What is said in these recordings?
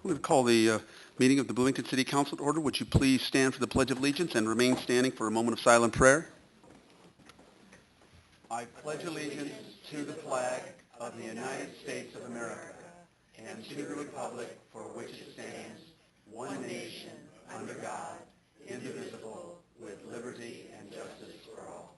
I'm going to call the meeting of the Bloomington City Council to order. Would you please stand for the Pledge of Allegiance and remain standing for a moment of silent prayer? I pledge allegiance to the flag of the United States of America and to the republic for which it stands, one nation, under God, indivisible, with liberty and justice for all.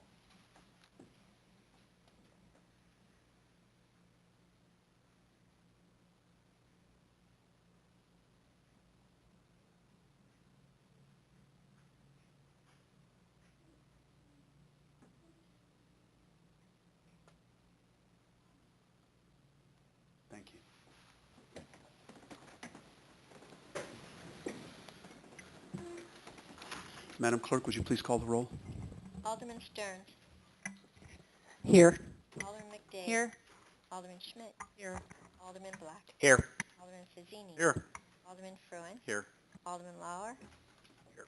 Thank you. Madam Clerk, would you please call the roll? Alderman Stearns. Here. Alderman McDade. Here. Alderman Schmidt. Here. Alderman Black. Here. Alderman Fazzini. Here. Alderman Fruin. Here. Alderman Lauer. Here.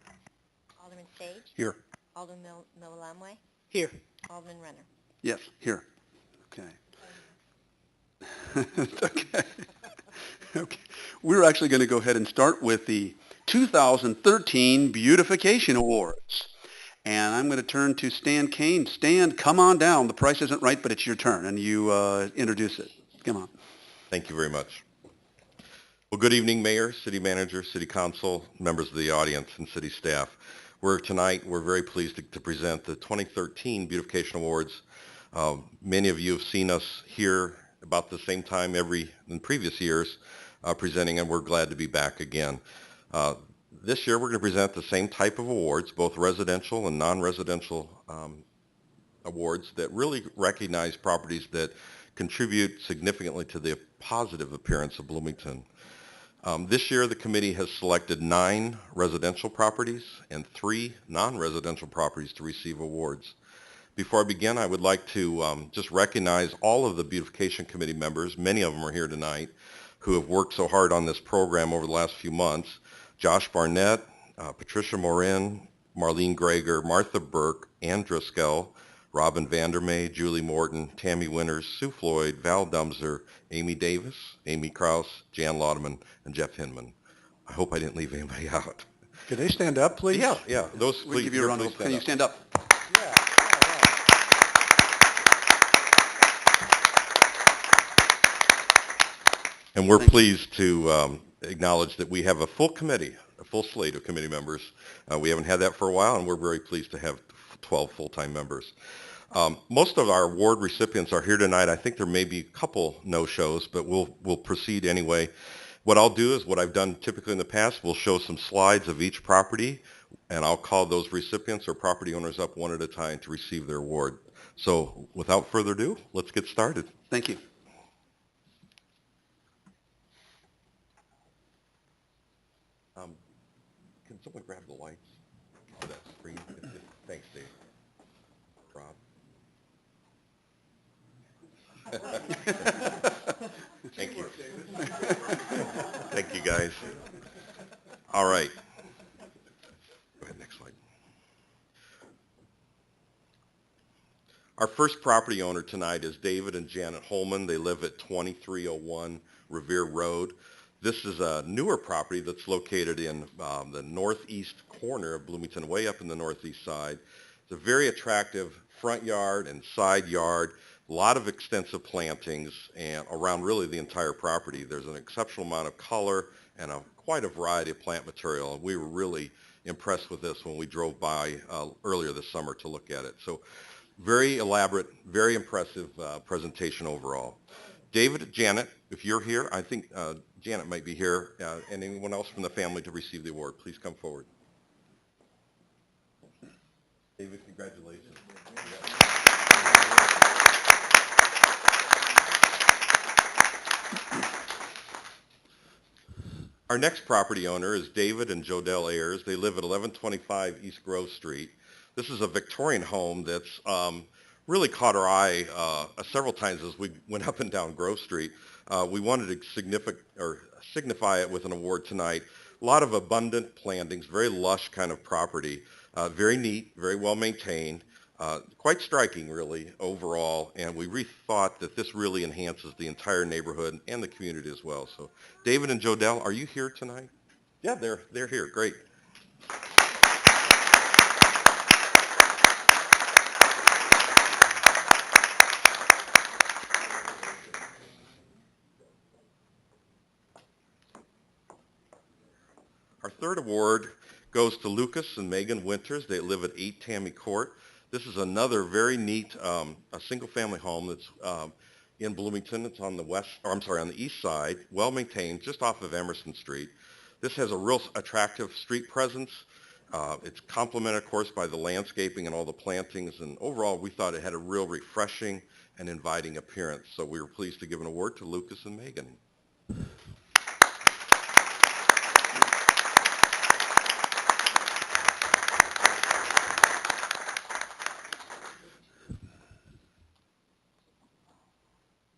Alderman Sage. Here. Alderman Milamwe. Here. Alderman Renner. Yes, here. Okay. Okay. Okay. We're actually going to go ahead and start with the 2013 Beautification Awards. And I'm going to turn to Stan Kane. Stan, come on down. The price isn't right, but it's your turn, and you introduce it. Come on. Thank you very much. Well, good evening, Mayor, City Manager, City Council, members of the audience, and City staff. Tonight, we're very pleased to present the 2013 Beautification Awards. Many of you have seen us here about the same time in previous years presenting, and we're glad to be back again. This year, we're going to present the same type of awards, both residential and non-residential awards that really recognize properties that contribute significantly to the positive appearance of Bloomington. This year, the committee has selected 9 residential properties and 3 non-residential properties to receive awards. Before I begin, I would like to just recognize all of the Beautification Committee members, many of them are here tonight, who have worked so hard on this program over the last few months. Josh Barnett, Patricia Morin, Marlene Greger, Martha Burke, Ann Driscoll, Robin Vandermeer, Julie Morton, Tammy Winters, Sue Floyd, Val Dumser, Amy Davis, Amy Krause, Jan Laudeman, and Jeff Hinman. I hope I didn't leave anybody out. Could they stand up, please? Yeah. Those, We'll give you a round of applause. Can you stand up? Yeah. And we're pleased to acknowledge that we have a full committee, a full slate of committee members. We haven't had that for a while, and we're very pleased to have 12 full-time members. Most of our award recipients are here tonight. I think there may be a couple no-shows, but we'll proceed anyway. What I'll do is what I've done typically in the past, we'll show some slides of each property, and I'll call those recipients or property owners up one at a time to receive their award. So without further ado, let's get started. Thank you. Can someone grab the lights for that screen? Thanks, Dave. Rob. Thank you. Thank you, guys. All right. Go ahead, next slide. Our first property owner tonight is David and Janet Holman. They live at 2301 Revere Road. This is a newer property that's located in the northeast corner of Bloomington, way up in the northeast side. It's a very attractive front yard and side yard, a lot of extensive plantings and around really the entire property. There's an exceptional amount of color and quite a variety of plant material. And we were really impressed with this when we drove by earlier this summer to look at it. So very elaborate, very impressive presentation overall. David, Janet, if you're here, I think Janet might be here, and anyone else from the family to receive the award, please come forward. David, congratulations. Our next property owner is David and Jodelle Ayers. They live at 1125 East Grove Street. This is a Victorian home that's really caught our eye several times as we went up and down Grove Street. We wanted to signify it with an award tonight. A lot of abundant plantings, very lush kind of property, very neat, very well maintained. Quite striking, really, overall, and we rethought that this really enhances the entire neighborhood and the community as well. So, David and Jodelle, are you here tonight? Yeah, they're here. Great. Our third award goes to Lucas and Megan Winters. They live at 8 Tammy Court. This is another very neat, a single-family home that's in Bloomington. It's on the west, or I'm sorry, on the east side, well maintained, just off of Emerson Street. This has a real attractive street presence. It's complemented, of course, by the landscaping and all the plantings. And overall, we thought it had a real refreshing and inviting appearance. So we were pleased to give an award to Lucas and Megan.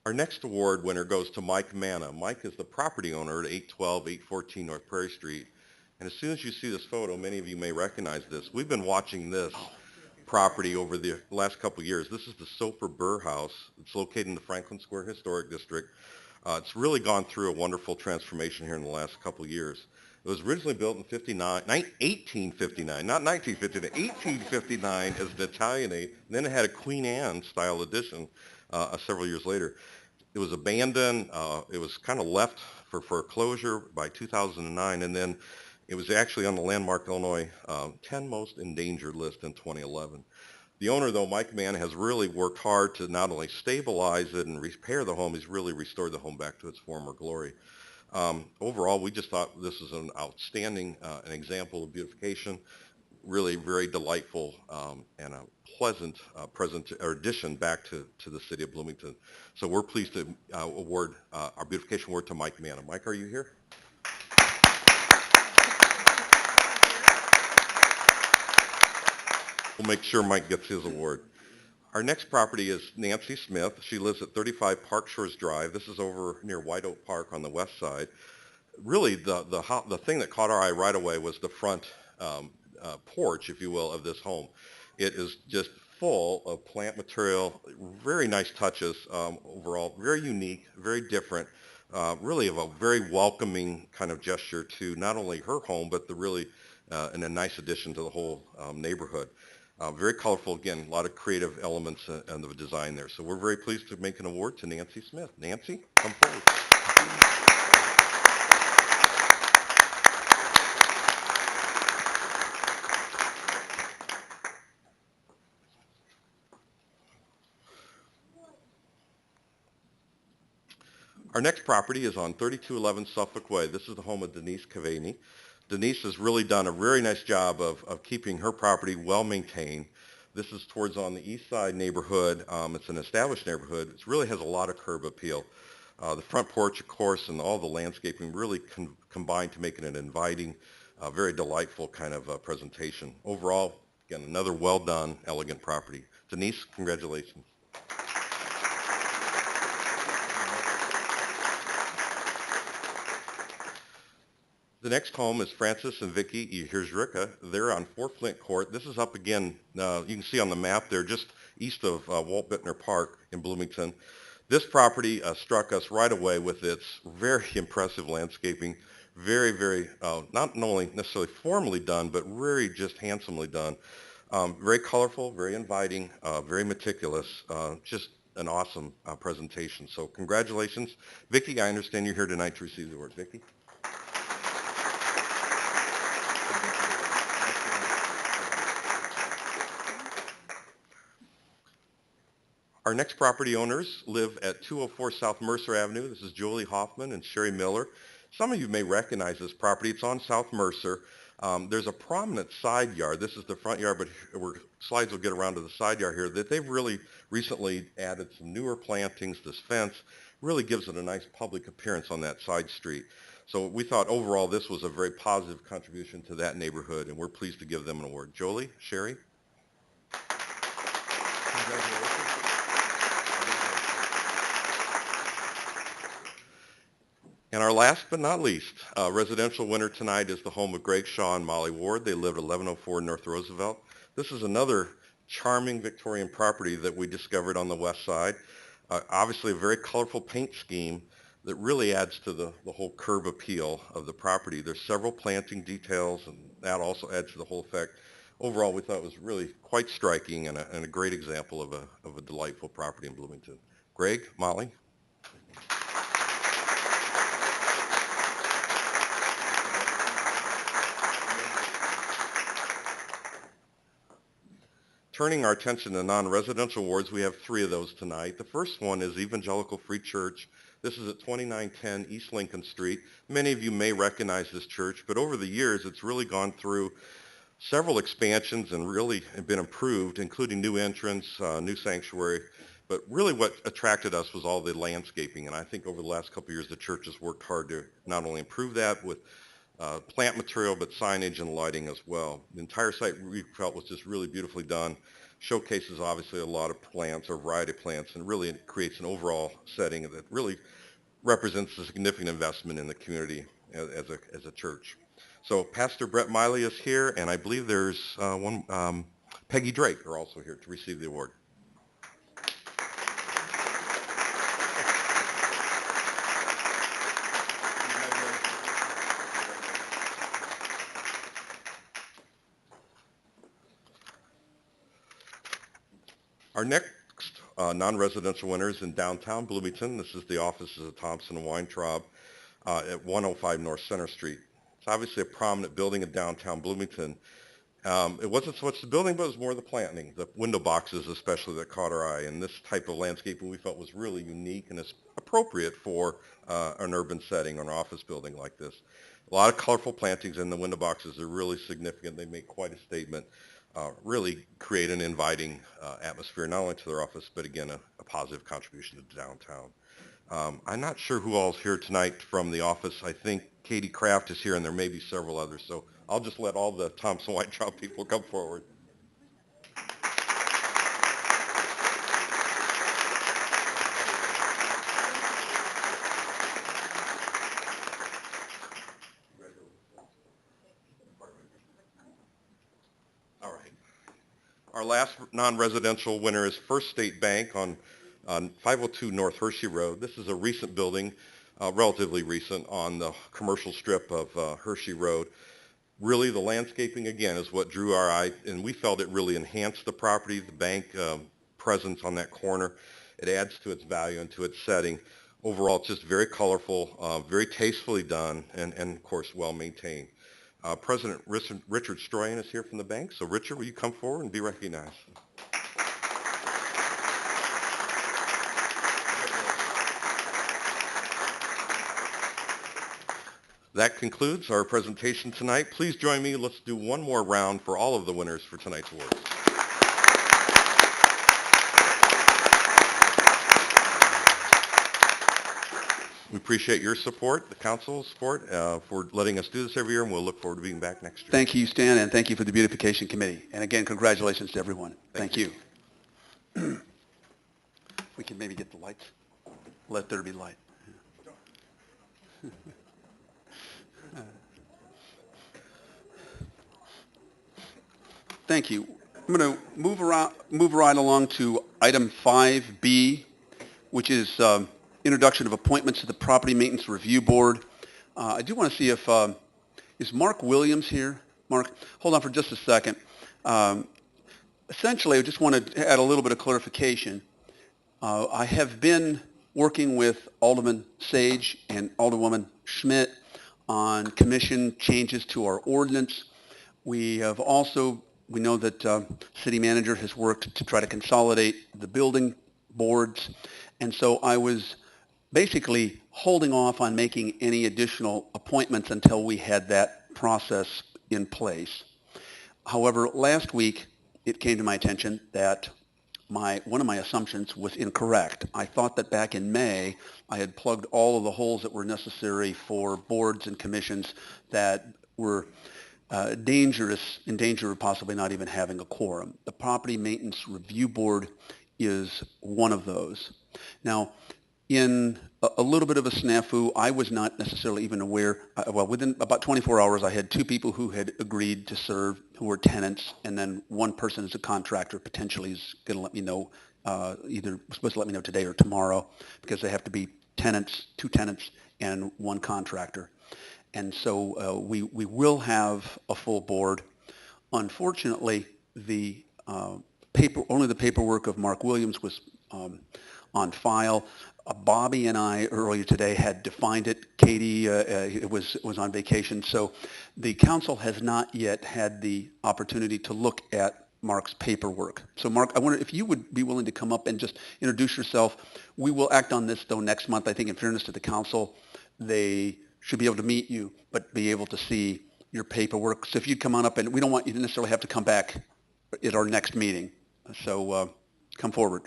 Our next award winner goes to Mike Manna. Mike is the property owner at 812, 814 North Prairie Street. And as soon as you see this photo, many of you may recognize this. We've been watching this property over the last couple of years. This is the Soper Burr House. It's located in the Franklin Square Historic District. It's really gone through a wonderful transformation here in the last couple of years. It was originally built in 1859, not 1959, 1859 as an Italianate. And then it had a Queen Anne style addition several years later. It was abandoned. It was kind of left for foreclosure by 2009, and then it was actually on the Landmark Illinois 10 most endangered list in 2011. The owner, though, Mike Mann, has really worked hard to not only stabilize it and repair the home, he's really restored the home back to its former glory. Overall, we just thought this is an outstanding an example of beautification, really very delightful and a pleasant addition back to the city of Bloomington. So we're pleased to award our beautification award to Mike Manna. Mike, are you here? We'll make sure Mike gets his award. Our next property is Nancy Smith. She lives at 35 Park Shores Drive. This is over near White Oak Park on the west side. Really, the thing that caught our eye right away was the front porch, if you will, of this home. It is just full of plant material, very nice touches overall, very unique, very different, really of a very welcoming kind of gesture to not only her home, but and a nice addition to the whole neighborhood. Very colorful, again, a lot of creative elements in the design there. So we're very pleased to make an award to Nancy Smith. Nancy, come forward. Our next property is on 3211 Suffolk Way. This is the home of Denise Cavani. Denise has really done a very nice job of keeping her property well maintained. This is towards on the east side neighborhood. It's an established neighborhood. It really has a lot of curb appeal. The front porch, of course, and all the landscaping really combined to make it an inviting, very delightful kind of presentation. Overall, again, another well done, elegant property. Denise, congratulations. The next home is Francis and Vicki Herzricka. They're on 4 Flint Court. This is up again, you can see on the map there, just east of Walt Bittner Park in Bloomington. This property struck us right away with its very impressive landscaping, very, not only necessarily formally done, but really just handsomely done. Very colorful, very inviting, very meticulous, just an awesome presentation. So congratulations. Vicki, I understand you're here tonight to receive the award. Vicki? Our next property owners live at 204 South Mercer Avenue. This is Julie Hoffman and Sherry Miller. Some of you may recognize this property. It's on South Mercer. There's a prominent side yard. This is the front yard, but slides will get around to the side yard here, that they've really recently added some newer plantings. This fence really gives it a nice public appearance on that side street. So we thought overall this was a very positive contribution to that neighborhood, and we're pleased to give them an award. Jolie, Sherry? Congratulations. And our last but not least, residential winner tonight is the home of Greg Shaw and Molly Ward. They live at 1104 North Roosevelt. This is another charming Victorian property that we discovered on the west side. Obviously a very colorful paint scheme that really adds to the whole curb appeal of the property. There's several planting details, and that also adds to the whole effect. Overall, we thought it was really quite striking and a great example of a delightful property in Bloomington. Greg, Molly? Turning our attention to non-residential awards, we have 3 of those tonight. The first one is Evangelical Free Church. This is at 2910 East Lincoln Street. Many of you may recognize this church, but over the years it's really gone through several expansions and really been improved, including new entrance, new sanctuary. But really what attracted us was all the landscaping, and I think over the last couple of years the church has worked hard to not only improve that with plant material, but signage and lighting as well. The entire site we felt was just really beautifully done. Showcases obviously a lot of plants, or a variety of plants, and really it creates an overall setting that really represents a significant investment in the community as a church. So Pastor Brett Miley is here, and I believe there's Peggy Drake are also here to receive the award. Our next non-residential winner is in downtown Bloomington. This is the offices of Thompson and Weintraub at 105 North Center Street. It's obviously a prominent building in downtown Bloomington. It wasn't so much the building, but it was more the planting, the window boxes especially, that caught our eye. And this type of landscaping we felt was really unique and is appropriate for an urban setting or an office building like this. A lot of colorful plantings in the window boxes are really significant. They make quite a statement. Really create an inviting atmosphere, not only to their office, but again, a positive contribution to downtown. I'm not sure who all's here tonight from the office. I think Katie Kraft is here, and there may be several others. So I'll just let all the Thompson Weintraub people come forward. All right. Our last non-residential winner is First State Bank on 502 North Hershey Road. This is a recent building, relatively recent, on the commercial strip of Hershey Road. Really, the landscaping, again, is what drew our eye, and we felt it really enhanced the property, the bank presence on that corner. It adds to its value and to its setting. Overall, it's just very colorful, very tastefully done, and of course, well-maintained. President Richard Stroyan is here from the bank. So Richard, will you come forward and be recognized? That concludes our presentation tonight. Please join me. Let's do one more round for all of the winners for tonight's awards. We appreciate your support, the council's support, for letting us do this every year, and we'll look forward to being back next year. Thank you, Stan, and thank you for the beautification committee. And again, congratulations to everyone. Thank you. We can maybe get the lights. Let there be light. Thank you. I'm going to move right along to item 5B, which is introduction of appointments to the Property Maintenance Review Board. I do want to see if, is Mark Williams here? Mark, hold on for just a second. Essentially, I just want to add a little bit of clarification. I have been working with Alderman Sage and Alderwoman Schmidt on commission changes to our ordinance. We have also, we know that city manager has worked to try to consolidate the building boards. And so I was basically holding off on making any additional appointments until we had that process in place. However, last week it came to my attention that one of my assumptions was incorrect. I thought that back in May I had plugged all of the holes that were necessary for boards and commissions that were in danger of possibly not even having a quorum. The Property Maintenance Review Board is one of those. Now, in a little bit of a snafu. I was not necessarily even aware. Well, within about 24 hours, I had two people who had agreed to serve who were tenants, and then one person is a contractor, potentially is going to let me know, either was supposed to let me know today or tomorrow, because they have to be tenants, two tenants, and one contractor. And so we will have a full board. Unfortunately, the only the paperwork of Mark Williams was on file. Bobby and I earlier today had defined it. Katie was on vacation, so the council has not yet had the opportunity to look at Mark's paperwork. So Mark, I wonder if you would be willing to come up and just introduce yourself. We will act on this though next month. I think in fairness to the council, they should be able to meet you, but be able to see your paperwork. So if you'd come on up, and we don't want you to necessarily have to come back at our next meeting. So come forward.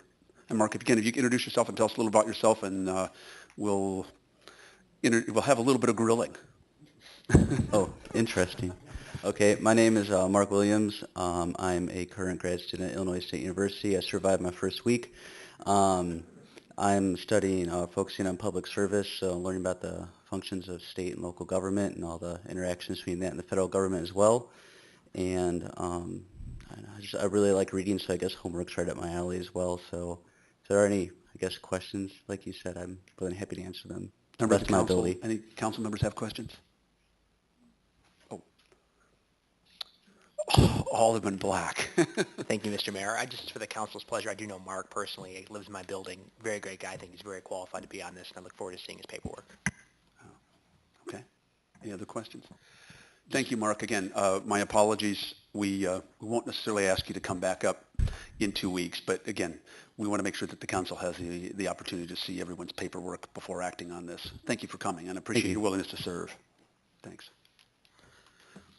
And Mark, again, if you can introduce yourself and tell us a little about yourself, and we'll have a little bit of grilling. Oh, interesting. Okay, my name is Mark Williams. I'm a current grad student at Illinois State University. I survived my first week. I'm studying, focusing on public service, so learning about the functions of state and local government and all the interactions between that and the federal government as well. And I really like reading, so I guess homework's right up my alley as well. So if there are any, I guess, questions, like you said, I'm more than happy to answer them. Members of Best the of my council, ability. any council members have questions? Oh, Alderman Black. Thank you, Mr. Mayor. Just for the council's pleasure, I do know Mark personally. He lives in my building. Very great guy. I think he's very qualified to be on this, and I look forward to seeing his paperwork. Okay. Any other questions? Thank you, Mark. Again, my apologies. We won't necessarily ask you to come back up in 2 weeks, but again, we want to make sure that the council has the opportunity to see everyone's paperwork before acting on this. Thank you for coming, and I appreciate your willingness to serve. Thanks.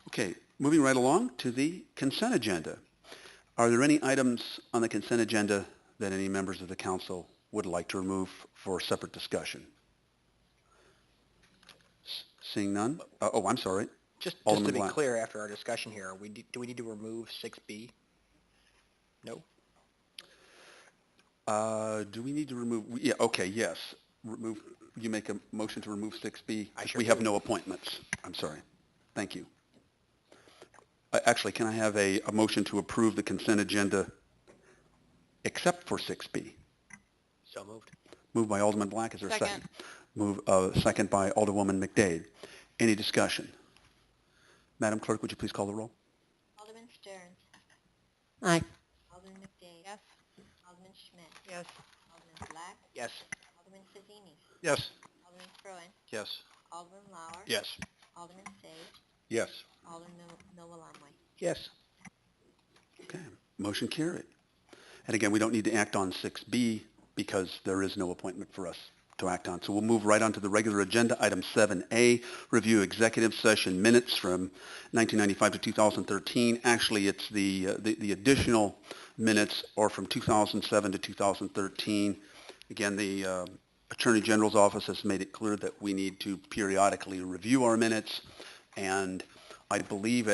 Okay, moving right along to the consent agenda. Are there any items on the consent agenda that any members of the council would like to remove for separate discussion? Seeing none? Oh, I'm sorry. Just to Alderman be Black. clear, after our discussion here, do we need to remove 6B? No? Do we need to remove? Yeah, okay, yes. Remove. You make a motion to remove 6B? I sure We have do. no appointments. I'm sorry. Thank you. Actually, can I have a motion to approve the consent agenda except for 6B? So moved. Moved by Alderman Black. Is there a second? Second. Second by Alderwoman McDade. Any discussion? Madam Clerk, would you please call the roll? Alderman Stearns. Aye. Alderman McDade. Yes. Alderman Schmidt. Yes. Alderman Black. Yes. Alderman Fazzini. Yes. Alderman Froen. Yes. Alderman Lauer. Yes. Alderman Sage. Yes. Alderman Milwalamway. Yes. Okay, motion carried. And again, we don't need to act on 6B because there is no appointment for us to act on. So we'll move right on to the regular agenda. Item 7A, review executive session minutes from 1995 to 2013. Actually, it's the additional minutes are from 2007 to 2013. Again, the Attorney General's office has made it clear that we need to periodically review our minutes, and I believe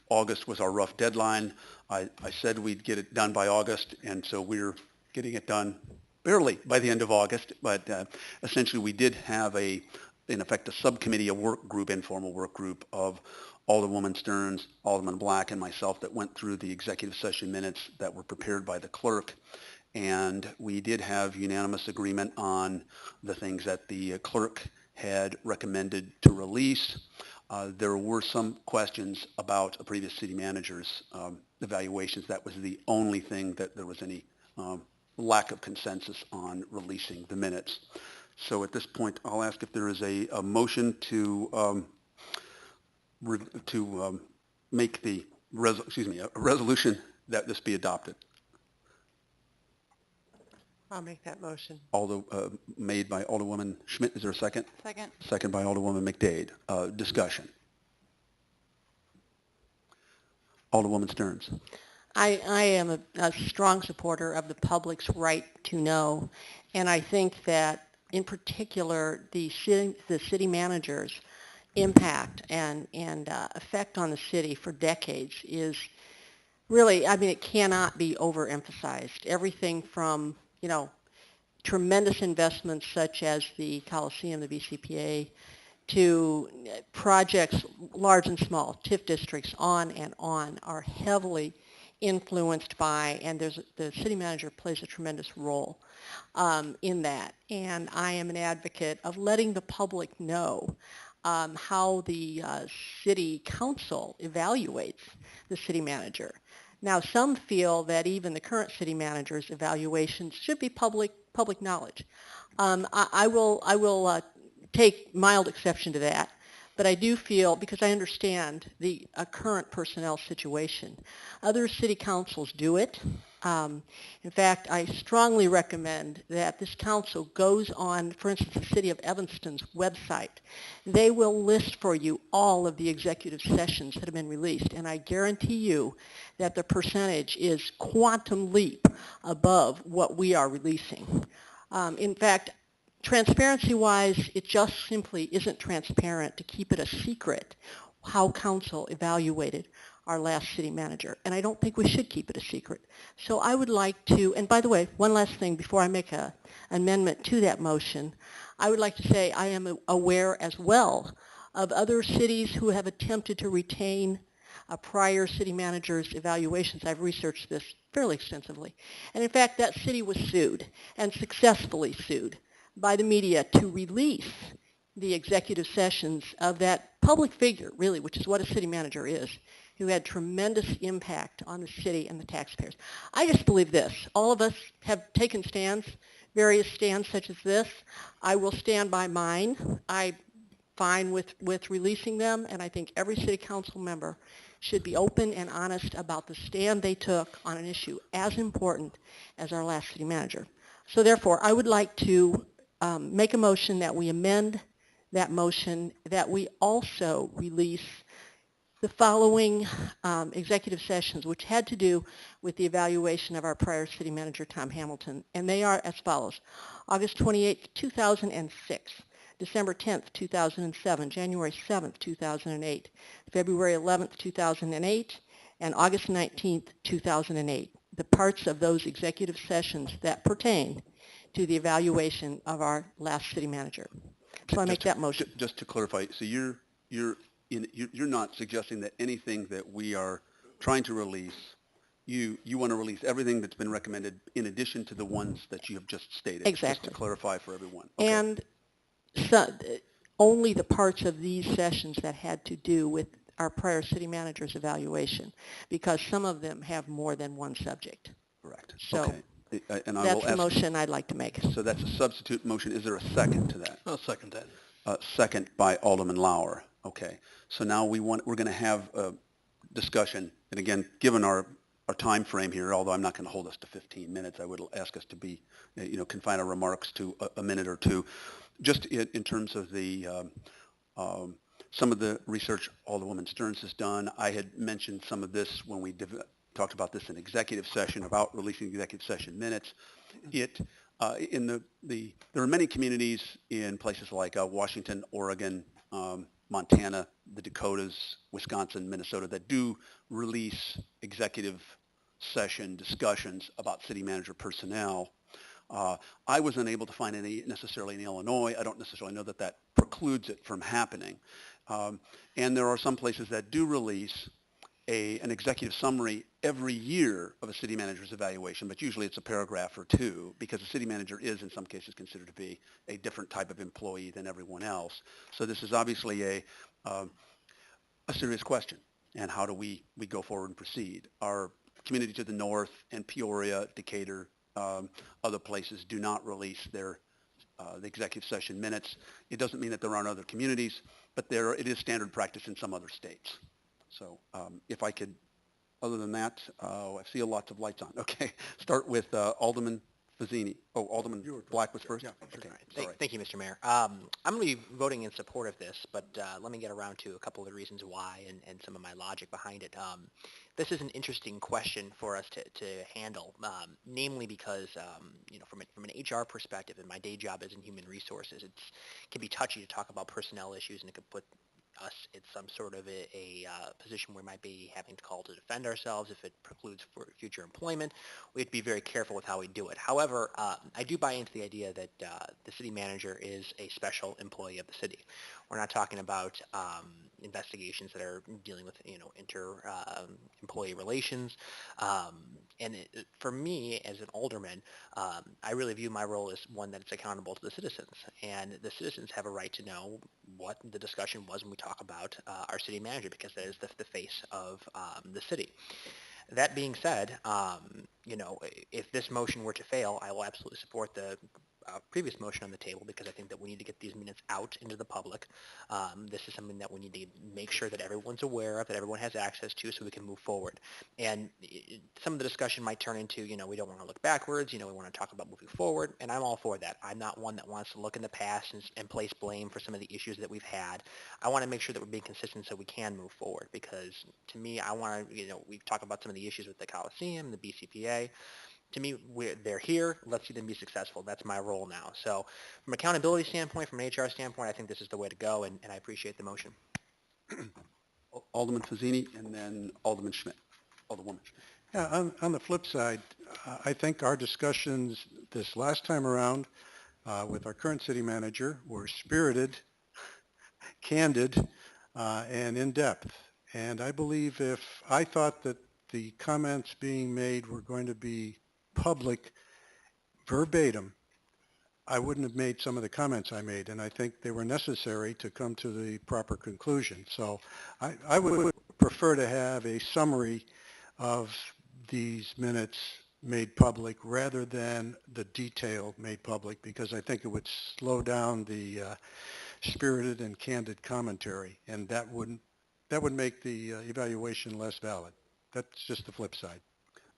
August was our rough deadline. I said we'd get it done by August, and so we're getting it done barely by the end of August, but essentially we did have in effect, a subcommittee, a work group, informal work group of Alderwoman Stearns, Alderman Black, and myself that went through the executive session minutes that were prepared by the clerk. And we did have unanimous agreement on the things that the clerk had recommended to release. There were some questions about a previous city manager's evaluations. That was the only thing that there was any lack of consensus on releasing the minutes. So at this point, I'll ask if there is a motion to make the a resolution that this be adopted. I'll make that motion. Made by Alderwoman Schmidt. Is there a second? Second. Second by Alderwoman McDade. Discussion. Alderwoman Stearns. I am a strong supporter of the public's right to know, and I think that in particular the city manager's impact and effect on the city for decades is really, I mean, it cannot be overemphasized. Everything from, tremendous investments such as the Coliseum, the VCPA, to projects large and small, TIF districts, on and on, are heavily influenced by, and the city manager plays a tremendous role in that. And I am an advocate of letting the public know how the city council evaluates the city manager. Now, some feel that even the current city manager's evaluations should be public knowledge. I will take mild exception to that, but I do feel, because I understand the current personnel situation, other city councils do it. In fact, I strongly recommend that this council goes on, for instance, the City of Evanston's website. They will list for you all of the executive sessions that have been released, and I guarantee you that the percentage is quantum leap above what we are releasing. In fact, transparency-wise, it just simply isn't transparent to keep it a secret how council evaluated our last city manager, and I don't think we should keep it a secret. So I would like to, and by the way, one last thing before I make an amendment to that motion, I would like to say I am aware as well of other cities who have attempted to retain a prior city manager's evaluations. I've researched this fairly extensively. And in fact, that city was sued, and successfully sued, by the media to release the executive sessions of that public figure, really, which is what a city manager is, who had tremendous impact on the city and the taxpayers. I just believe this. All of us have taken stands, various stands such as this. I will stand by mine. I'm fine with releasing them, and I think every city council member should be open and honest about the stand they took on an issue as important as our last city manager. So therefore, I would like to make a motion that we amend that motion, that we also release the following executive sessions, which had to do with the evaluation of our prior city manager, Tom Hamilton. And they are as follows: August 28th, 2006, December 10th, 2007, January 7th, 2008, February 11th, 2008, and August 19th, 2008. The parts of those executive sessions that pertain to the evaluation of our last city manager. So I make that motion. Just to clarify, so you're not suggesting that anything that we are trying to release, you want to release everything that's been recommended in addition to the ones that you have just stated. Exactly. Just to clarify for everyone. Okay. And so, only the parts of these sessions that had to do with our prior city manager's evaluation, because some of them have more than one subject. Correct. So okay. And I that's will the ask, motion I'd like to make. so that's a substitute motion. Is there a second to that? I'll second that. Second by Alderman Lauer. Okay. So now we're going to have a discussion. And again, given our time frame here, although I'm not going to hold us to 15 minutes, I would ask us to be, confine our remarks to a minute or two. Just in terms of the some of the research Alderwoman Stearns has done. I had mentioned some of this when we talked about this in executive session about releasing executive session minutes. There are many communities in places like Washington, Oregon, Montana, the Dakotas, Wisconsin, Minnesota that do release executive session discussions about city manager personnel. I was unable to find any necessarily in Illinois. I don't necessarily know that precludes it from happening. And there are some places that do release an executive summary every year of a city manager's evaluation, but usually it's a paragraph or two because a city manager is in some cases considered to be a different type of employee than everyone else. So this is obviously a serious question. And how do we go forward and proceed? Our community to the north and Peoria, Decatur, other places do not release the executive session minutes. It doesn't mean that there aren't other communities, but it is standard practice in some other states. So if I could, other than that, I see lots of lights on. Okay, start with Alderman Fazzini. Oh, Alderman Black was first? Yeah, okay. Right. Thank you, Mr. Mayor. I'm going to be voting in support of this, but let me get around to a couple of the reasons why and some of my logic behind it. This is an interesting question for us to handle, namely because, from an HR perspective, and my day job is in human resources, it can be touchy to talk about personnel issues, and it could put us it's some sort of a position where we might be having to call to defend ourselves if it precludes for future employment. We have to be very careful with how we do it. However, I do buy into the idea that the city manager is a special employee of the city. We're not talking about investigations that are dealing with, employee relations. And for me, as an alderman, I really view my role as one that's accountable to the citizens. And the citizens have a right to know what the discussion was when we talk about our city manager, because that is the face of the city. That being said, if this motion were to fail, I will absolutely support the previous motion on the table, because I think that we need to get these minutes out into the public. This is something that we need to make sure that everyone's aware of, that everyone has access to, so we can move forward. And some of the discussion might turn into, we don't want to look backwards, we want to talk about moving forward, and I'm all for that. I'm not one that wants to look in the past and place blame for some of the issues that we've had. I want to make sure that we're being consistent so we can move forward, because to me, I want to, we talk about some of the issues with the Coliseum, the BCPA. To me, they're here. Let's see them be successful. That's my role now. So from an accountability standpoint, from an HR standpoint, I think this is the way to go, and I appreciate the motion. Alderman Fazzini, and then Alderman Schmidt. Alderwoman Schmidt. Yeah, on the flip side, I think our discussions this last time around with our current city manager were spirited, candid, and in-depth. And I believe if I thought that the comments being made were going to be public verbatim, I wouldn't have made some of the comments I made, and I think they were necessary to come to the proper conclusion. So I would prefer to have a summary of these minutes made public rather than the detail made public, because I think it would slow down the spirited and candid commentary, and that would make the evaluation less valid. That's just the flip side.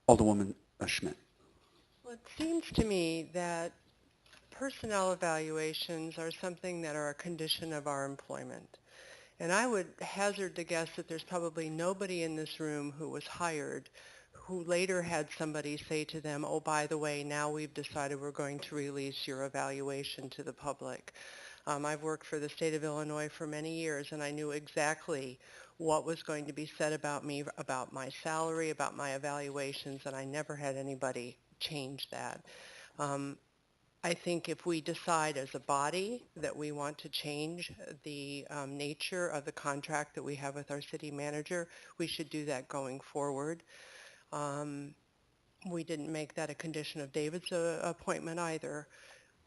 Alderwoman Schmidt. Well, it seems to me that personnel evaluations are something that are a condition of our employment. And I would hazard to guess that there's probably nobody in this room who was hired who later had somebody say to them, oh, by the way, now we've decided we're going to release your evaluation to the public. I've worked for the state of Illinois for many years, and I knew exactly what was going to be said about me, about my salary, about my evaluations, and I never had anybody change that. I think if we decide as a body that we want to change the nature of the contract that we have with our city manager, we should do that going forward. We didn't make that a condition of David's appointment either.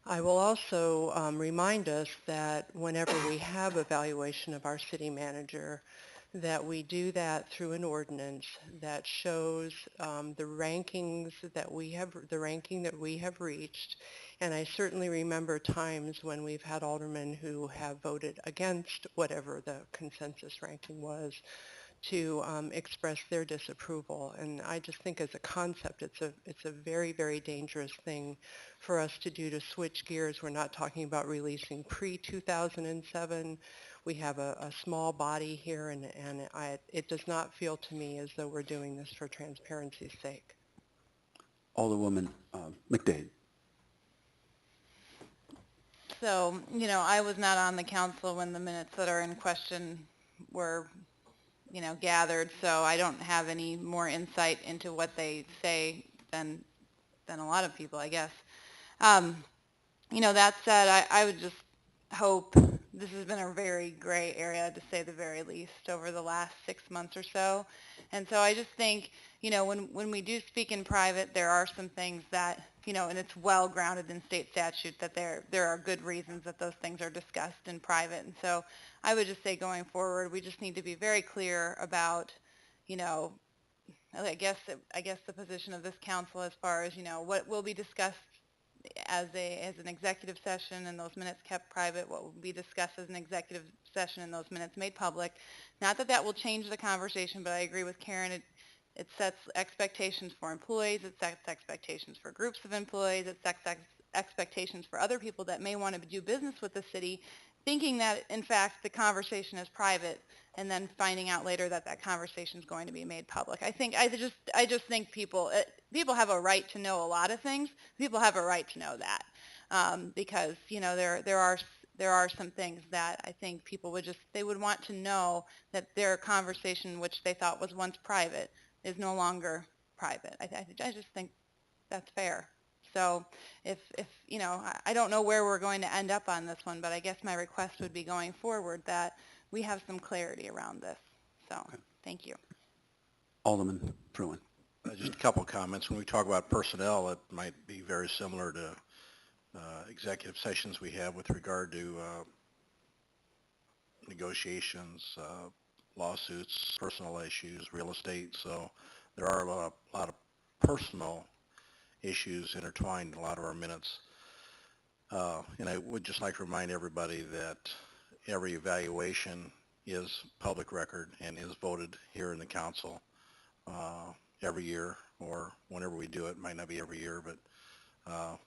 I will also remind us that whenever we have evaluation of our city manager, that we do that through an ordinance that shows the rankings that we have, the ranking that we have reached. And I certainly remember times when we've had aldermen who have voted against whatever the consensus ranking was to express their disapproval. And I just think as a concept, it's a very, very dangerous thing for us to do, to switch gears. We're not talking about releasing pre-2007. We have a small body here, and it does not feel to me as though we're doing this for transparency's sake. Alderwoman McDade. So, I was not on the council when the minutes that are in question were, gathered, so I don't have any more insight into what they say than a lot of people, I guess. That said, I would just hope, this has been a very gray area to say the very least over the last 6 months or so. And so I just think, when we do speak in private, there are some things that, and it's well grounded in state statute that there are good reasons that those things are discussed in private. And so I would just say going forward, we just need to be very clear about, I guess the position of this council as far as, what will be discussed as an executive session and those minutes kept private, what will be discussed as an executive session and those minutes made public. Not that will change the conversation, but I agree with Karen. It sets expectations for employees. It sets expectations for groups of employees. It sets expectations for other people that may want to do business with the city, thinking that, in fact, the conversation is private, and then finding out later that that conversation is going to be made public. I just think people have a right to know a lot of things. People have a right to know that because there are there are some things that I think people they would want to know that their conversation, which they thought was once private, is no longer private. I just think that's fair. So if I don't know where we're going to end up on this one, but I guess my request would be going forward that we have some clarity around this. So thank you. Alderman Fruin. Just a couple of comments. When we talk about personnel, it might be very similar to executive sessions we have with regard to negotiations, lawsuits, personal issues, real estate. So there are a lot of personal issues intertwined in a lot of our minutes. And I would just like to remind everybody that every evaluation is public record and is voted here in the council every year, or whenever we do it. It might not be every year, but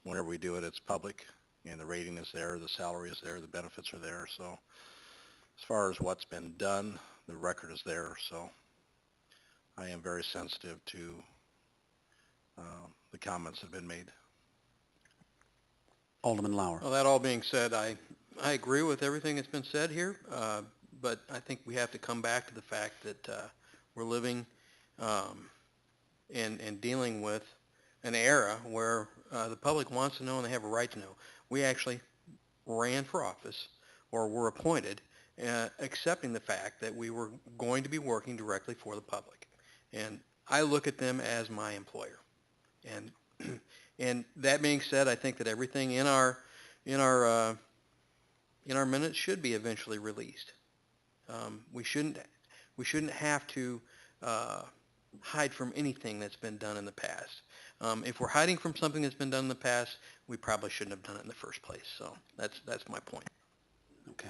whenever we do it, it's public, and the rating is there, the salary is there, the benefits are there. So as far as what's been done, the record is there. So I am very sensitive to the comments that have been made. Alderman Lauer. Well, that all being said, I agree with everything that's been said here, but I think we have to come back to the fact that we're living and dealing with an era where the public wants to know and they have a right to know. We actually ran for office or were appointed accepting the fact that we were going to be working directly for the public. And I look at them as my employer. And that being said, I think that everything in our minutes should be eventually released. We shouldn't have to hide from anything that's been done in the past. If we're hiding from something that's been done in the past, we probably shouldn't have done it in the first place. So that's my point. Okay.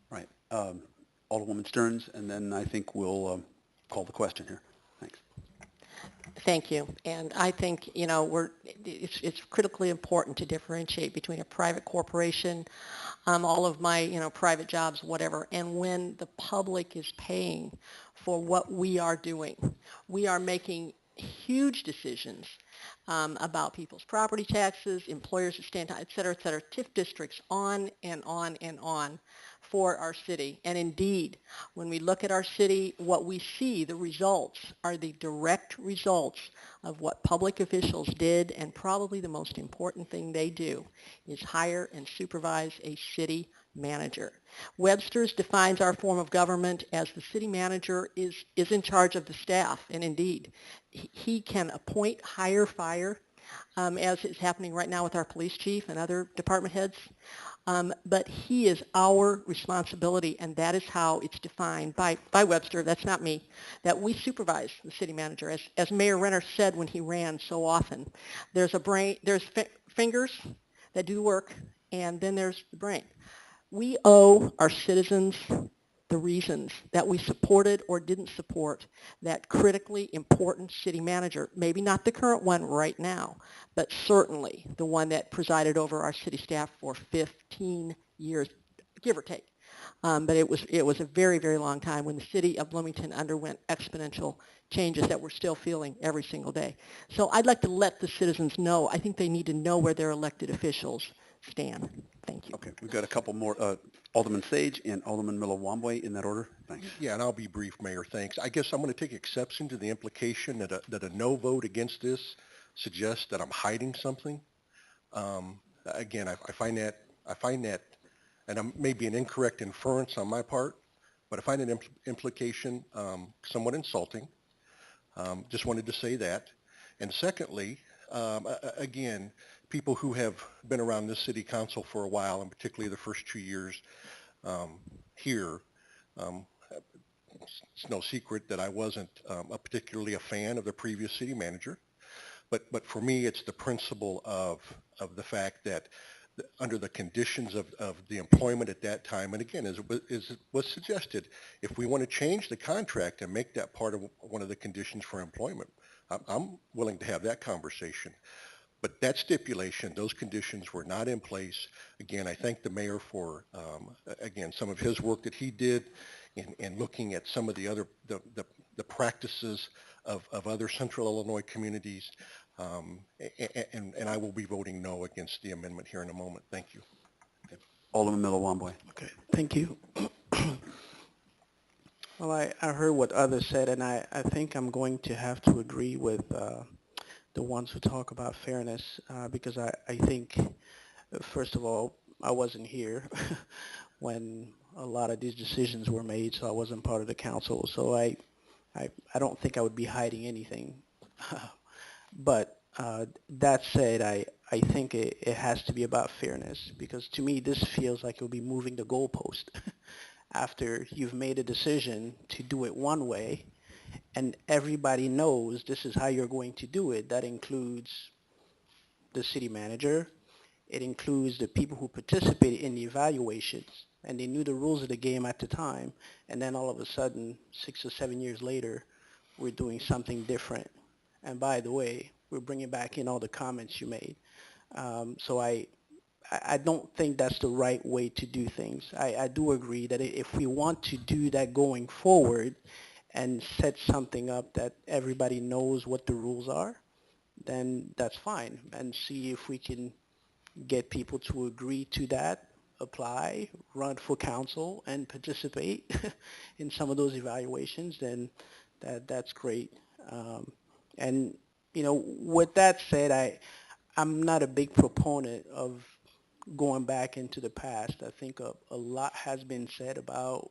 Right. Alderwoman Stearns, and then I think we'll call the question here. Thanks. Thank you. And I think, it's critically important to differentiate between a private corporation, all of my, private jobs, whatever, and when the public is paying for what we are doing. We are making huge decisions about people's property taxes, employers that stand, et cetera, TIF districts, on and on and on for our city. And indeed, when we look at our city, what we see, the results, are the direct results of what public officials did, and probably the most important thing they do is hire and supervise a city manager. Webster's defines our form of government as the city manager is in charge of the staff, and indeed, he can appoint, hire, fire, as is happening right now with our police chief and other department heads. But he is our responsibility, and that is how it's defined by Webster. That's not me. That we supervise the city manager. As Mayor Renner said when he ran so often, there's a brain, there's fingers that do work, and then there's the brain. We owe our citizens the reasons that we supported or didn't support that critically important city manager. Maybe not the current one right now, but certainly the one that presided over our city staff for 15 years, give or take. But it was a very, very long time when the city of Bloomington underwent exponential changes that we're still feeling every single day. So I'd like to let the citizens know. I think they need to know where their elected officials stand. Thank you. Okay, we've got a couple more. Alderman Sage and Alderman Miller-Wambwe, in that order. Thanks. Yeah, and I'll be brief, Mayor. Thanks. I guess I'm going to take exception to the implication that a no vote against this suggests that I'm hiding something. Again, I find that, and it may be an incorrect inference on my part, but I find that implication somewhat insulting. Just wanted to say that. And secondly, again, people who have been around this city council for a while, and particularly the first 2 years here, it's no secret that I wasn't particularly a fan of the previous city manager. But for me, it's the principle of the fact that under the conditions of the employment at that time, and again, as was suggested, if we want to change the contract and make that part of one of the conditions for employment, I'm willing to have that conversation. But that stipulation, those conditions were not in place. Again, I thank the mayor for, again, some of his work that he did in looking at some of the other, the practices of other central Illinois communities. And I will be voting no against the amendment here in a moment. Thank you. Okay. Alderman Miller-Wamboy. Okay, thank you. Well, I heard what others said, and I think I'm going to have to agree with the ones who talk about fairness because I think, first of all, I wasn't here when a lot of these decisions were made, so I wasn't part of the council. So I don't think I would be hiding anything. But that said, I think it has to be about fairness because to me this feels like it will be moving the goalpost after you've made a decision to do it one way and everybody knows this is how you're going to do it. That includes the city manager. It includes the people who participated in the evaluations and they knew the rules of the game at the time. And then all of a sudden, 6 or 7 years later, we're doing something different. And by the way, we're bringing back in all the comments you made. So I don't think that's the right way to do things. I do agree that if we want to do that going forward and set something up that everybody knows what the rules are, then that's fine. And see if we can get people to agree to that, apply, run for council, and participate in some of those evaluations, then that's great. And with that said, I'm not a big proponent of going back into the past. I think a lot has been said about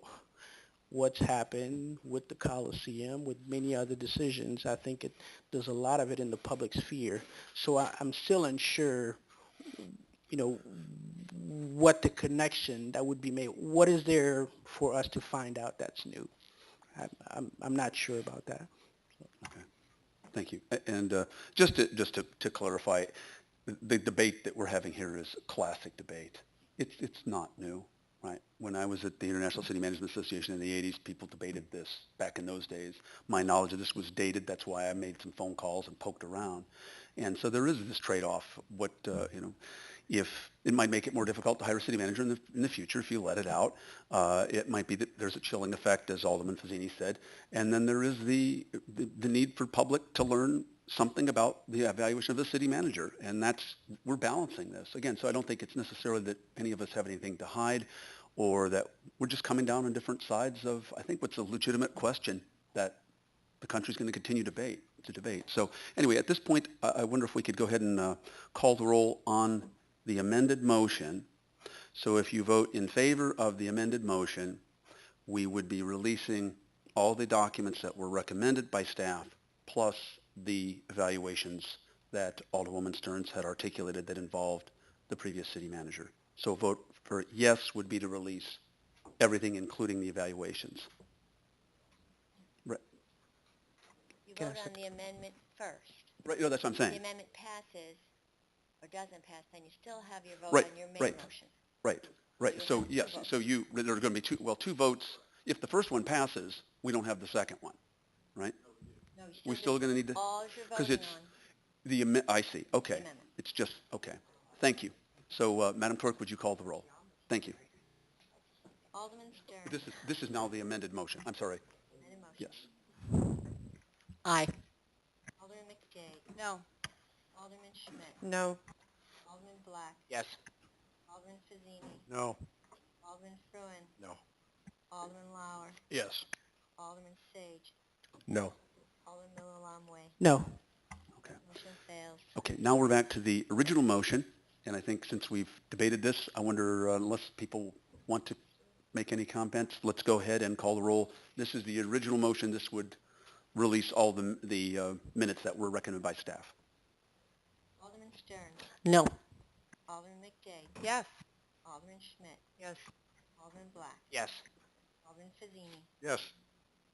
what's happened with the Coliseum, with many other decisions. I think there's a lot of it in the public sphere. So I'm still unsure, what the connection that would be made. What is there for us to find out that's new? I'm not sure about that. Okay, thank you. And just to clarify, the debate that we're having here is a classic debate. It's not new, right? When I was at the International City Management Association in the 80s, people debated this back in those days. My knowledge of this was dated. That's why I made some phone calls and poked around. And so there is this trade-off. If it might make it more difficult to hire a city manager in the future if you let it out. It might be that there's a chilling effect, as Alderman Fazzini said. And then there is the need for public to learn something about the evaluation of the city manager. And we're balancing this. Again, so I don't think it's necessarily that any of us have anything to hide or that we're just coming down on different sides of, I think, what's a legitimate question that the country's going to continue to debate. So anyway, at this point, I wonder if we could go ahead and call the roll on the amended motion. So if you vote in favor of the amended motion, we would be releasing all the documents that were recommended by staff, plus the evaluations that Alderwoman Stearns had articulated that involved the previous city manager. So a vote for yes would be to release everything, including the evaluations. Right. You vote on the amendment first. Right. That's what I'm saying. The amendment passes or doesn't pass, then you still have your vote Right, on your main right. motion. Right. So yes. So there are going to be two votes. If the first one passes, we don't have the second one, right? No, We're still going to need to, all you're because voting it's on I see. Okay. the amendment. It's just, okay. Thank you. So Madam Clerk, would you call the roll? Thank you. Alderman Stern. This is now the amended motion. I'm sorry. Amended motion. Yes. Aye. Alderman McDade. No. Alderman Schmidt. No. Alderman Black. Yes. Alderman Fazzini. No. Alderman Fruin. No. Alderman Lauer. Yes. Alderman Sage. No. Alderman Miller-Lamwe. No. Okay. Motion fails. Okay. Now we're back to the original motion. And I think since we've debated this, I wonder, unless people want to make any comments, let's go ahead and call the roll. This is the original motion. This would release all the minutes that were recommended by staff. Alderman Stern. No. Alderman McDade. Yes. Alderman Schmidt. Yes. Alderman Black. Yes. Alderman Fazzini. Yes.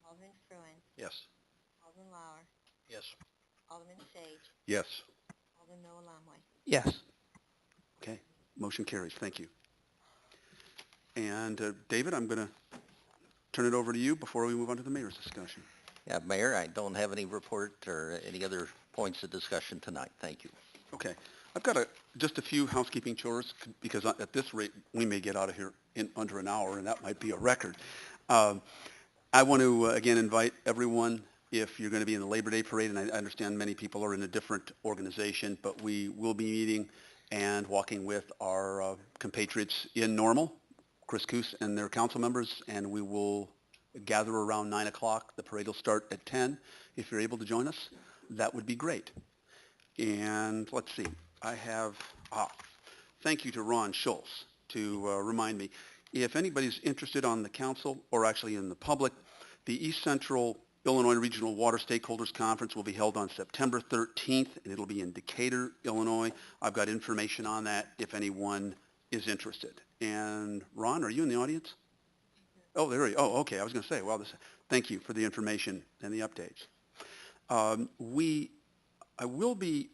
Alderman Fruin. Yes. Alderman Lauer. Yes. Alderman Sage. Yes. Alderman Miller-Lamwe. Yes. Okay. Motion carries. Thank you. And David, I'm going to turn it over to you before we move on to the mayor's discussion. Yeah, Mayor, I don't have any report or any other points of discussion tonight. Thank you. Okay. I've got just a few housekeeping chores because at this rate, we may get out of here in under an hour, and that might be a record. I want to, again, invite everyone, if you're going to be in the Labor Day parade, and I understand many people are in a different organization, but we will be meeting, and and walking with our compatriots in Normal, Chris Coos and their council members, and we will gather around 9 o'clock. The parade will start at 10. If you're able to join us, that would be great. And let's see, thank you to Ron Schultz to remind me. If anybody's interested on the council or actually in the public, the East Central Illinois Regional Water Stakeholders Conference will be held on September 13th, and it'll be in Decatur, Illinois. I've got information on that if anyone is interested. And Ron, are you in the audience? Oh, there you are. Oh, okay. I was going to say, well, thank you for the information and the updates. I will be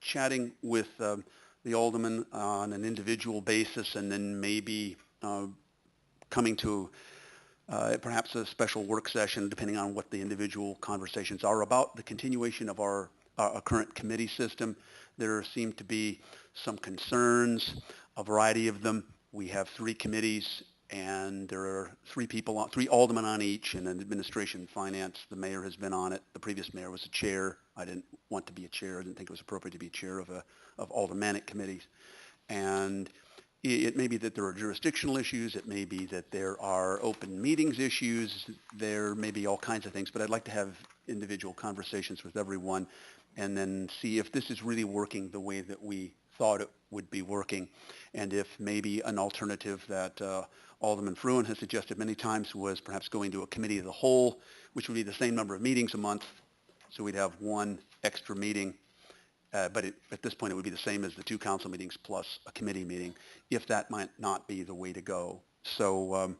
chatting with the alderman on an individual basis, and then maybe coming to perhaps a special work session, depending on what the individual conversations are about the continuation of our current committee system. There seem to be some concerns, a variety of them. We have 3 committees, and there are 3 aldermen on each, and an administration and finance. The mayor has been on it. The previous mayor was a chair. I didn't want to be a chair. I didn't think it was appropriate to be chair of aldermanic committees. And it may be that there are jurisdictional issues. It may be that there are open meetings issues. There may be all kinds of things, but I'd like to have individual conversations with everyone and then see if this is really working the way that we thought it would be working, and if maybe an alternative that Alderman Fruin has suggested many times was perhaps going to a committee of the whole, which would be the same number of meetings a month, so we'd have one extra meeting. But at this point, it would be the same as the 2 council meetings plus a committee meeting, if that might not be the way to go. So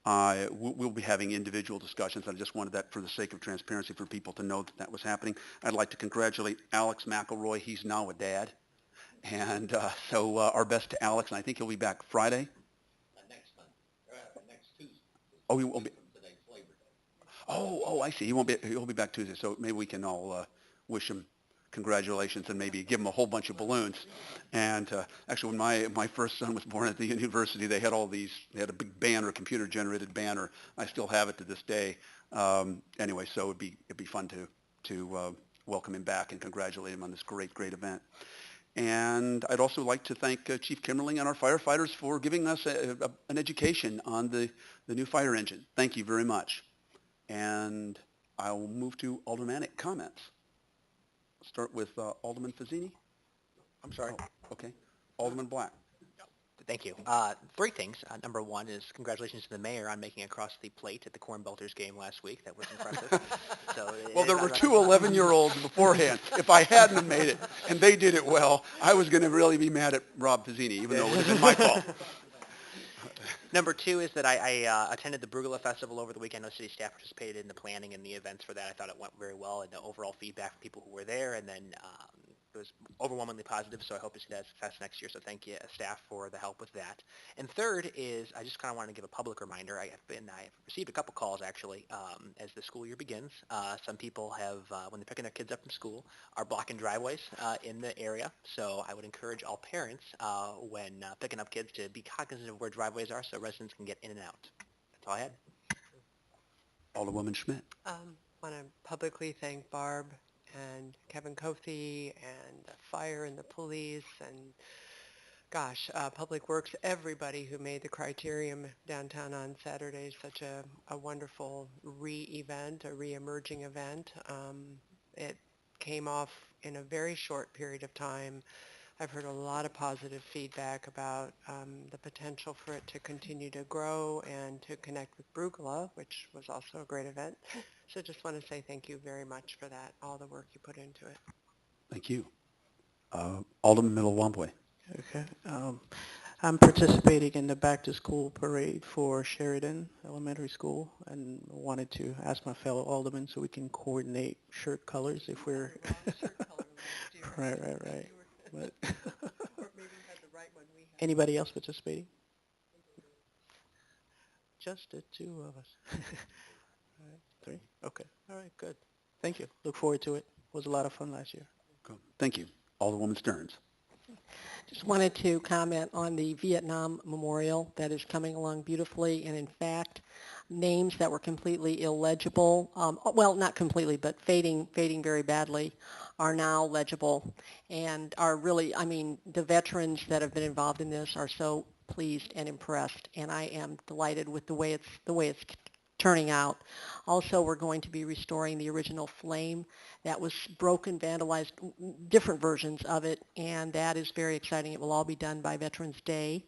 we'll be having individual discussions. I just wanted that for the sake of transparency for people to know that that was happening. I'd like to congratulate Alex McElroy. He's now a dad. And so our best to Alex, and I think he'll be back Friday. Next Tuesday. Oh, he won't be. Today's Labor Day. Oh, I see. He'll be back Tuesday. So maybe we can all wish him congratulations and maybe give him a whole bunch of balloons. And actually, when my first son was born at the university, they had a big banner, a computer-generated banner. I still have it to this day. Anyway, so it'd be fun to welcome him back and congratulate him on this great event. And I'd also like to thank Chief Kimmerling and our firefighters for giving us an education on the new fire engine. Thank you very much. And I'll move to aldermanic comments. Start with Alderman Fazzini. I'm sorry. Oh, okay. Alderman Black. Thank you. 3 things. Number 1 is congratulations to the mayor on making it across the plate at the Corn Belters game last week. That was impressive. Well, there were 2 11-year-olds beforehand. If I hadn't have made it and they did it well, I was going to really be mad at Rob Fazzini, even though it would have been my fault. Number 2 is that I attended the Brugula Festival over the weekend. I know city staff participated in the planning and the events for that. I thought it went very well, and the overall feedback from people who were there, and then it was overwhelmingly positive, so I hope to see that success next year. So thank you, staff, for the help with that. And third is I just kind of wanted to give a public reminder. I've received a couple calls, actually, as the school year begins. Some people have, when they're picking their kids up from school, are blocking driveways in the area. So I would encourage all parents when picking up kids to be cognizant of where driveways are so residents can get in and out. That's all I had. Alderwoman Schmidt. Want to publicly thank Barb and Kevin Kofi and the fire and the police and, gosh, Public Works, everybody who made the Criterium downtown on Saturday such a wonderful re-event, a re-emerging event. It came off in a very short period of time. I've heard a lot of positive feedback about the potential for it to continue to grow and to connect with Brugula, which was also a great event. So just want to say thank you very much for that, all the work you put into it. Thank you. Alderman Miller-Wamboy. Okay. I'm participating in the back-to-school parade for Sheridan Elementary School and wanted to ask my fellow aldermen so we can coordinate shirt colors if we're... Right. But anybody else participating? Just the 2 of us. All right, 3? Okay. All right, good. Thank you. Look forward to it. It was a lot of fun last year. Good. Thank you. Alderwoman Stearns. Just wanted to comment on the Vietnam Memorial that is coming along beautifully. And in fact, names that were completely illegible, well, not completely, but fading very badly, are now legible and are really, I mean, the veterans that have been involved in this are so pleased and impressed, and I am delighted with the way it's turning out. Also, we're going to be restoring the original flame that was broken, vandalized, different versions of it, and that is very exciting. It will all be done by Veterans Day,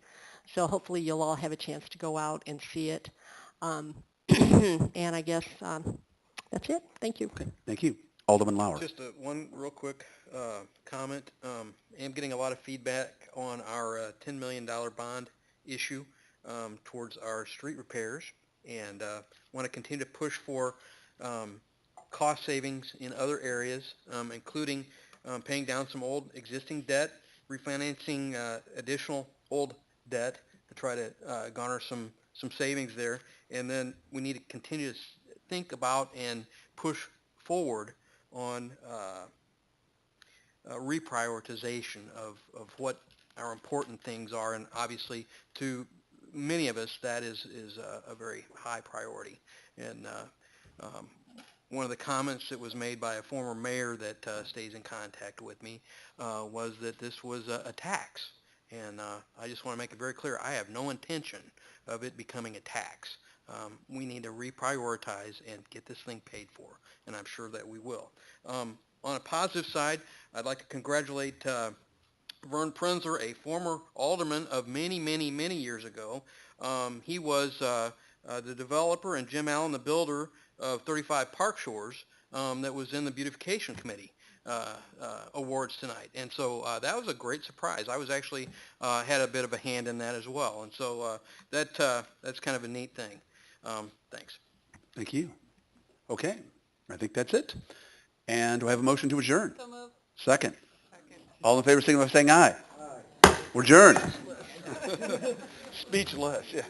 so hopefully you'll all have a chance to go out and see it. And I guess that's it. Thank you. Okay, thank you. Alderman Lauer. Just one real quick comment. I'm getting a lot of feedback on our $10 million bond issue towards our street repairs, and want to continue to push for cost savings in other areas, including paying down some old existing debt, refinancing additional old debt to try to garner some savings there. And then we need to continue to think about and push forward on reprioritization of what our important things are, and obviously to many of us that is a very high priority. And one of the comments that was made by a former mayor that stays in contact with me was that this was a tax. And I just want to make it very clear, I have no intention of it becoming a tax. We need to reprioritize and get this thing paid for, and I'm sure that we will. On a positive side, I'd like to congratulate Vern Prinzler, a former alderman of many, many, many years ago. He was the developer, and Jim Allen, the builder of 35 Park Shores, that was in the beautification committee awards tonight. And so that was a great surprise. I was actually had a bit of a hand in that as well. And so that's kind of a neat thing. Thanks. Thank you. Okay, I think that's it. And do I have a motion to adjourn? So moved. Second. All in favor, signify by saying aye. We're adjourned. Speechless, yes.